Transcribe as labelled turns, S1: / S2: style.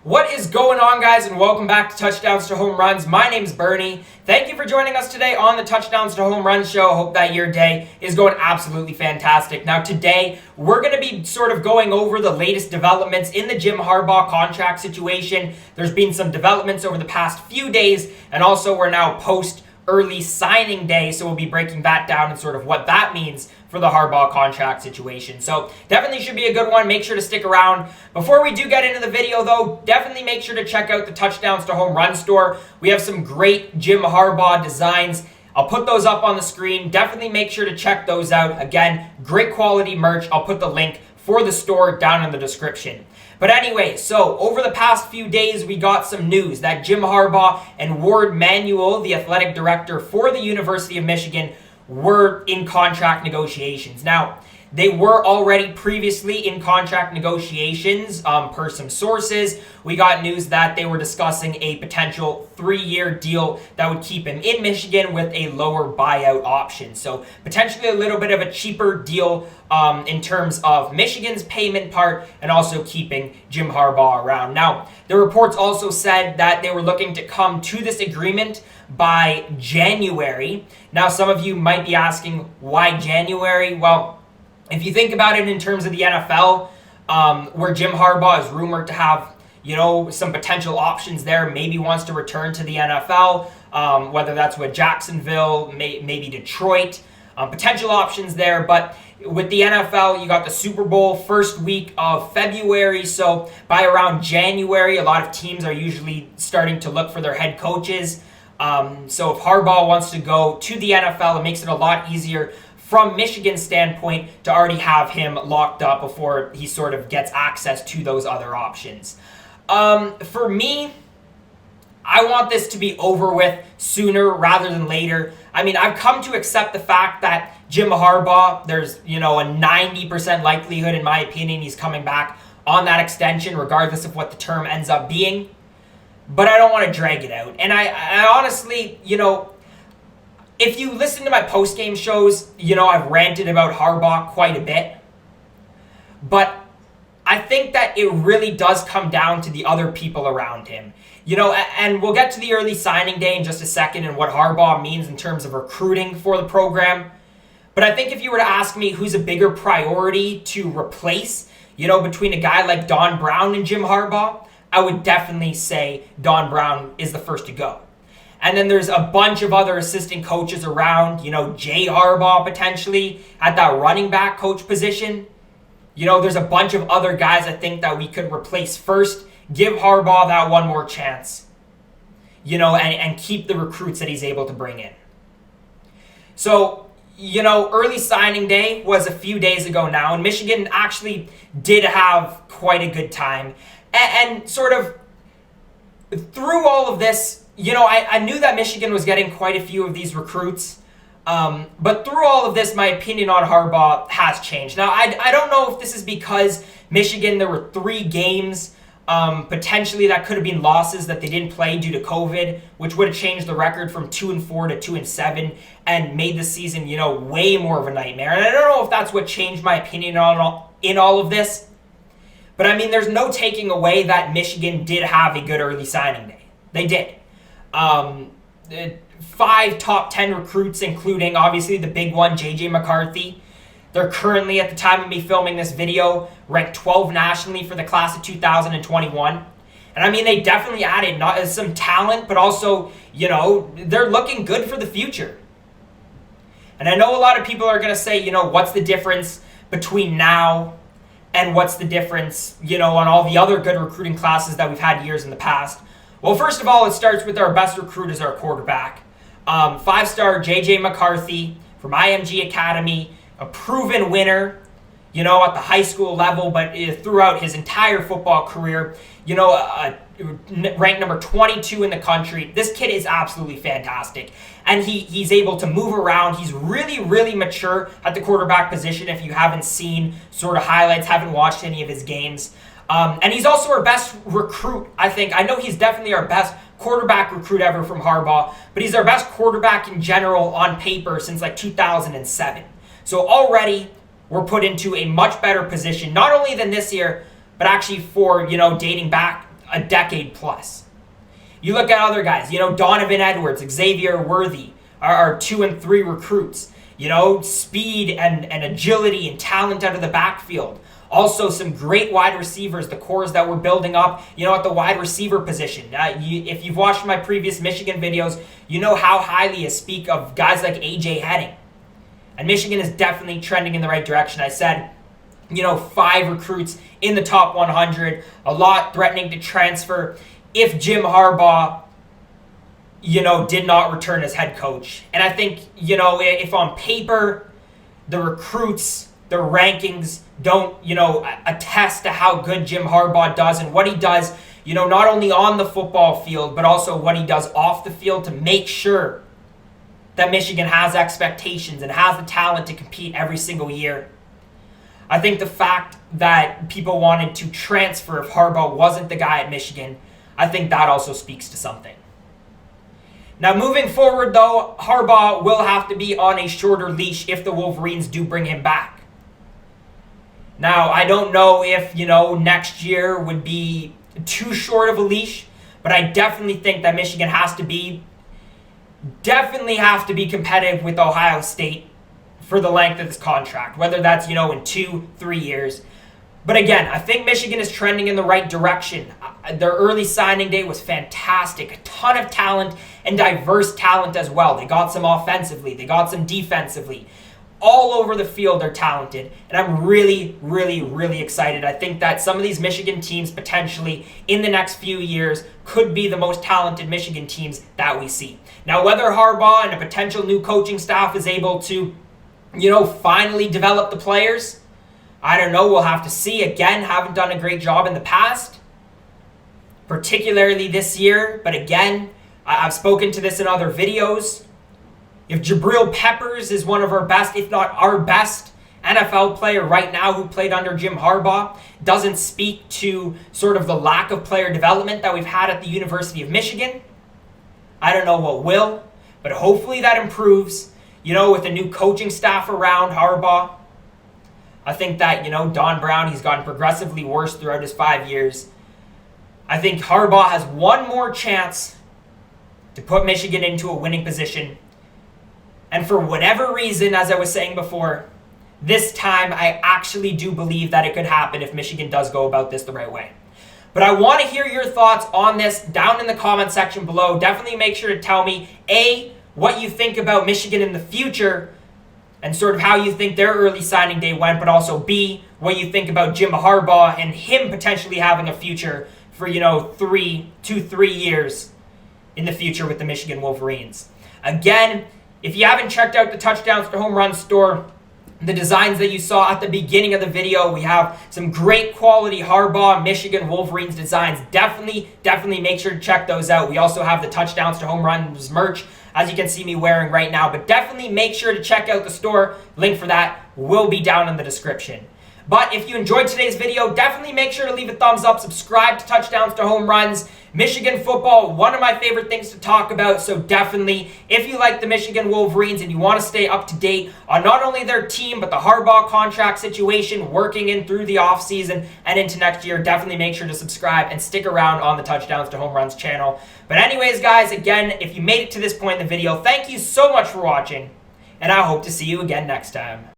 S1: What is going on, guys, and welcome back to Touchdowns to Home Runs. My name's Bernie. Thank you for joining us today on the Touchdowns to Home Runs show. Hope that your day is going absolutely fantastic. Now, today, we're going to be sort of going over the latest developments in the Jim Harbaugh contract situation. There's been some developments over the past few days, and also we're now post-early signing day, so we'll be breaking that down and sort of what that means for the Harbaugh contract situation. So definitely should be a good one. Make sure to stick around. Before we do get into the video, though, definitely make sure to check out the Touchdowns to Home Run store. We have some great Jim Harbaugh designs. I'll put those up on the screen. Definitely make sure to check those out. Again, great quality merch. I'll put the link for the store down in the description. But anyway, so over the past few days, we got some news that Jim Harbaugh and Warde Manuel, the athletic director for the University of Michigan, were in contract negotiations. Now, they were already previously in contract negotiations per some sources. We got news that they were discussing a potential 3-year deal that would keep him in Michigan with a lower buyout option. So potentially a little bit of a cheaper deal in terms of Michigan's payment part and also keeping Jim Harbaugh around. Now, the reports also said that they were looking to come to this agreement by January. Now, some of you might be asking, why January? Well, if you think about it in terms of the NFL, where Jim Harbaugh is rumored to have, some potential options there, maybe wants to return to the NFL, whether that's with Jacksonville, maybe Detroit, potential options there. But with the NFL, you got the Super Bowl first week of February, so by around January, a lot of teams are usually starting to look for their head coaches. So if Harbaugh wants to go to the NFL, it makes it a lot easier from Michigan's standpoint to already have him locked up before he sort of gets access to those other options. For me, I want this to be over with sooner rather than later. I mean, I've come to accept the fact that Jim Harbaugh, there's, a 90% likelihood, in my opinion, he's coming back on that extension, regardless of what the term ends up being. But I don't want to drag it out. And I honestly, if you listen to my post-game shows, I've ranted about Harbaugh quite a bit. But I think that it really does come down to the other people around him. And we'll get to the early signing day in just a second and what Harbaugh means in terms of recruiting for the program. But I think if you were to ask me who's a bigger priority to replace, between a guy like Don Brown and Jim Harbaugh, I would definitely say Don Brown is the first to go. And then there's a bunch of other assistant coaches around, Jay Harbaugh potentially at that running back coach position. There's a bunch of other guys I think that we could replace first. Give Harbaugh that one more chance, and keep the recruits that he's able to bring in. So, early signing day was a few days ago now, and Michigan actually did have quite a good time. And sort of through all of this, I knew that Michigan was getting quite a few of these recruits. But through all of this, my opinion on Harbaugh has changed. Now, I don't know if this is because Michigan, there were 3 games potentially that could have been losses that they didn't play due to COVID, which would have changed the record from 2-4 to 2-7 and made the season, way more of a nightmare. And I don't know if that's what changed my opinion in all of this. But I mean, there's no taking away that Michigan did have a good early signing day. They did. 5 top 10 recruits, including obviously the big one, JJ McCarthy. They're currently, at the time of me filming this video, ranked 12 nationally for the class of 2021. And I mean, they definitely added not some talent, but also, they're looking good for the future. And I know a lot of people are going to say, what's the difference between now and what's the difference, on all the other good recruiting classes that we've had years in the past? Well, first of all, it starts with our best recruit as our quarterback. 5-star JJ McCarthy from IMG Academy, a proven winner, at the high school level, but throughout his entire football career, ranked number 22 in the country. This kid is absolutely fantastic. And he's able to move around. He's really, really mature at the quarterback position. If you haven't seen sort of highlights, haven't watched any of his games. And he's also our best recruit, I think. I know he's definitely our best quarterback recruit ever from Harbaugh, but he's our best quarterback in general on paper since 2007. So already we're put into a much better position, not only than this year, but actually for, dating back a decade plus. You look at other guys, Donovan Edwards, Xavier, Warde are 2 and 3 recruits. Speed and agility and talent out of the backfield. Also, some great wide receivers, the cores that we're building up, at the wide receiver position. If you've watched my previous Michigan videos, you know how highly I speak of guys like AJ Henning. And Michigan is definitely trending in the right direction. I said, 5 recruits in the top 100, a lot threatening to transfer if Jim Harbaugh, did not return as head coach. And I think, if on paper, the recruits, the rankings don't, attest to how good Jim Harbaugh does and what he does, not only on the football field, but also what he does off the field to make sure that Michigan has expectations and has the talent to compete every single year. I think the fact that people wanted to transfer if Harbaugh wasn't the guy at Michigan, I think that also speaks to something. Now, moving forward, though, Harbaugh will have to be on a shorter leash if the Wolverines do bring him back. Now, I don't know if, next year would be too short of a leash, but I definitely think that Michigan have to be competitive with Ohio State for the length of this contract, whether that's, in 2-3 years. But again, I think Michigan is trending in the right direction. Their early signing day was fantastic. A ton of talent and diverse talent as well. They got some offensively. They got some defensively. All over the field, they're talented. And I'm really, really, really excited. I think that some of these Michigan teams potentially in the next few years could be the most talented Michigan teams that we see. Now, whether Harbaugh and a potential new coaching staff is able to, finally develop the players, I don't know. We'll have to see. Again, haven't done a great job in the past, particularly this year. But again, I've spoken to this in other videos. If Jabril Peppers is one of our best, if not our best NFL player right now who played under Jim Harbaugh, doesn't speak to sort of the lack of player development that we've had at the University of Michigan, I don't know what will. But hopefully that improves, with a new coaching staff around Harbaugh. I think that, Don Brown, he's gotten progressively worse throughout his 5 years. I think Harbaugh has one more chance to put Michigan into a winning position. And for whatever reason, as I was saying before, this time I actually do believe that it could happen if Michigan does go about this the right way. But I want to hear your thoughts on this down in the comment section below. Definitely make sure to tell me, A, what you think about Michigan in the future, and sort of how you think their early signing day went, but also B, what you think about Jim Harbaugh and him potentially having a future for, 3 years in the future with the Michigan Wolverines. Again, if you haven't checked out the Touchdowns to Home Run store, the designs that you saw at the beginning of the video, we have some great quality Harbaugh Michigan Wolverines designs. Definitely make sure to check those out. We also have the Touchdowns to Home Runs merch, as you can see me wearing right now. But definitely make sure to check out the store. Link for that will be down in the description. But if you enjoyed today's video, definitely make sure to leave a thumbs up, subscribe to Touchdowns to Home Runs. Michigan football, one of my favorite things to talk about, so definitely, if you like the Michigan Wolverines and you want to stay up to date on not only their team, but the Harbaugh contract situation, working in through the offseason and into next year, definitely make sure to subscribe and stick around on the Touchdowns to Home Runs channel. But anyways, guys, again, if you made it to this point in the video, thank you so much for watching, and I hope to see you again next time.